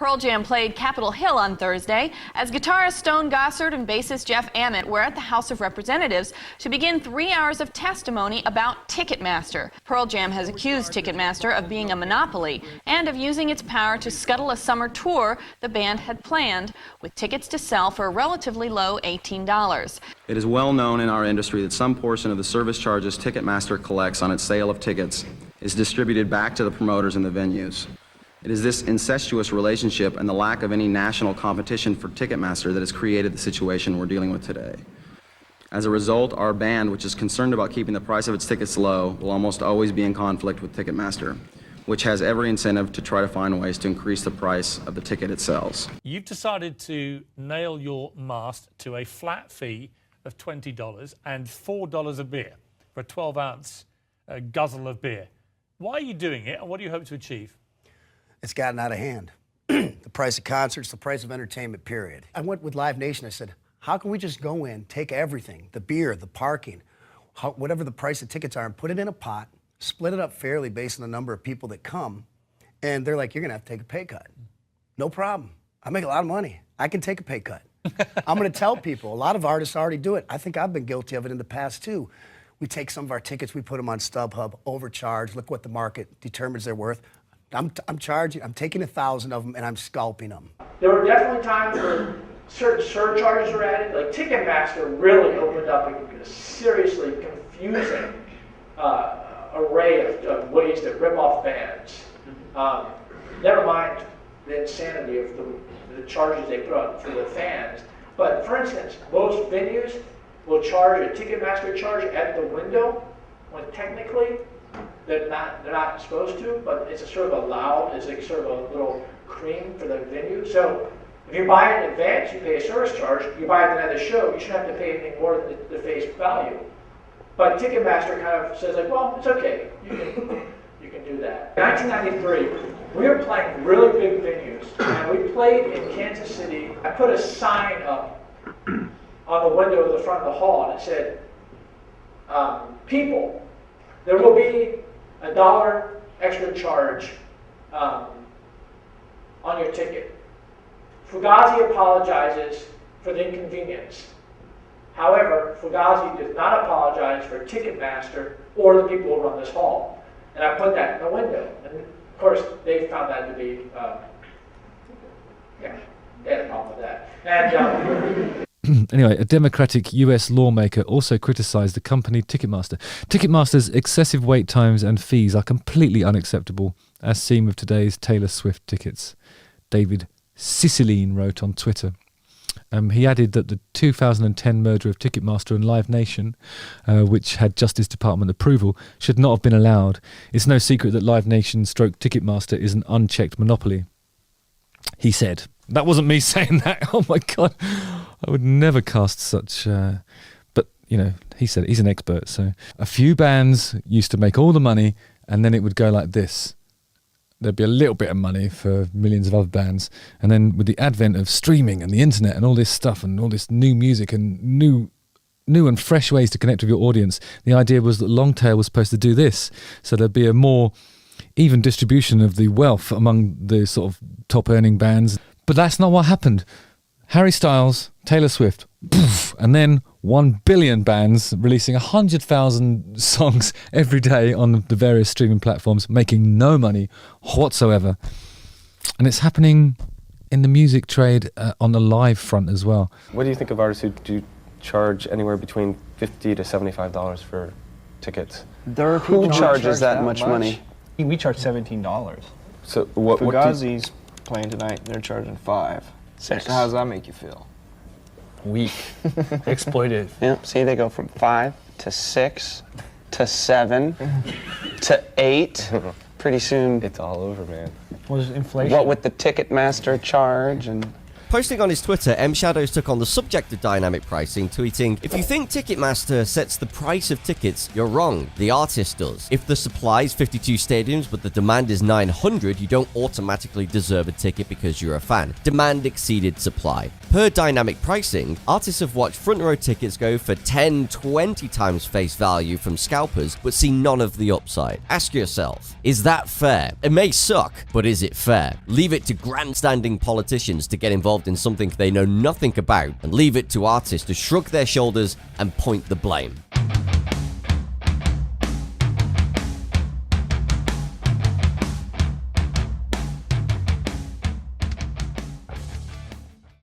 Pearl Jam played Capitol Hill on Thursday as guitarist Stone Gossard and bassist Jeff Ament were at the House of Representatives to begin 3 hours of testimony about Ticketmaster. Pearl Jam has accused Ticketmaster of being a monopoly and of using its power to scuttle a summer tour the band had planned, with tickets to sell for a relatively low $18. It is well known in our industry that some portion of the service charges Ticketmaster collects on its sale of tickets is distributed back to the promoters in the venues. It is this incestuous relationship and the lack of any national competition for Ticketmaster that has created the situation we're dealing with today. As a result, our band, which is concerned about keeping the price of its tickets low, will almost always be in conflict with Ticketmaster, which has every incentive to try to find ways to increase the price of the ticket it sells. You've decided to nail your mast to a flat fee of $20 and $4 a beer for a 12-ounce guzzle of beer. Why are you doing it, and what do you hope to achieve? It's gotten out of hand. The price of concerts, the price of entertainment, period. I went with Live Nation. I said, how can we just go in, take everything, the beer, the parking, whatever the price of tickets are, and put it in a pot, split it up fairly based on the number of people that come, and they're like, you're gonna have to take a pay cut. No problem. I make a lot of money. I can take a pay cut. I'm gonna tell people. A lot of artists already do it. I think I've been guilty of it in the past too. We take some of our tickets, we put them on StubHub, overcharge, look what the market determines they're worth. I'm charging, I'm taking 1,000 of them and I'm scalping them. There were definitely times where certain surcharges were added. Like Ticketmaster really opened up a seriously confusing array of ways to rip off bands. Never mind the insanity of the charges they put on for the fans. But for instance, most venues will charge a Ticketmaster charge at the window when technically they're not supposed to, but it's a sort of allowed, it's like sort of a little cream for the venue. So if you buy it in advance, you pay a service charge. You buy it at the show, you shouldn't have to pay anything more than the face value. But Ticketmaster kind of says like, well, it's okay, you can do that. In 1993, we were playing really big venues, and we played in Kansas City. I put a sign up on the window of the front of the hall, and it said, people, there will be $1 extra charge on your ticket. Fugazi apologizes for the inconvenience. However, Fugazi does not apologize for Ticketmaster or the people who run this hall. And I put that in the window. And of course, they found that to be, yeah, they had a problem with that. And Anyway, a Democratic US lawmaker also criticised the company Ticketmaster. Ticketmaster's excessive wait times and fees are completely unacceptable, as seen with today's Taylor Swift tickets. David Cicilline wrote on Twitter. He added that the 2010 merger of Ticketmaster and Live Nation, which had Justice Department approval, should not have been allowed. It's no secret that Live Nation stroke Ticketmaster is an unchecked monopoly. He said. That wasn't me saying that. Oh my God. I would never cast such... but, you know, he said it. He's an expert. So a few bands used to make all the money and then it would go like this. There'd be a little bit of money for millions of other bands. And then with the advent of streaming and the internet and all this stuff and all this new music and new and fresh ways to connect with your audience, the idea was that Longtail was supposed to do this. So there'd be a more even distribution of the wealth among the sort of top earning bands. But that's not what happened. Harry Styles, Taylor Swift, poof, and then 1 billion bands releasing 100,000 songs every day on the various streaming platforms, making no money whatsoever. And it's happening in the music trade on the live front as well. What do you think of artists who do charge anywhere between $50 to $75 for tickets? There are people who charges that much money? We charge $17. So what? Fugazi's playing tonight. They're charging $5. So how does that make you feel? Weak. Exploited. Yeah. See, they go from 5 to 6 to 7 to 8. Pretty soon, it's all over, man. Well, there's inflation. What with the Ticketmaster charge and. Posting on his Twitter, M Shadows took on the subject of dynamic pricing, tweeting, "If you think Ticketmaster sets the price of tickets, you're wrong. The artist does. If the supply is 52 stadiums but the demand is 900, you don't automatically deserve a ticket because you're a fan. Demand exceeded supply. Per dynamic pricing, artists have watched front row tickets go for 10, 20 times face value from scalpers, but see none of the upside. Ask yourself, is that fair? It may suck, but is it fair? Leave it to grandstanding politicians to get involved in something they know nothing about, and leave it to artists to shrug their shoulders and point the blame.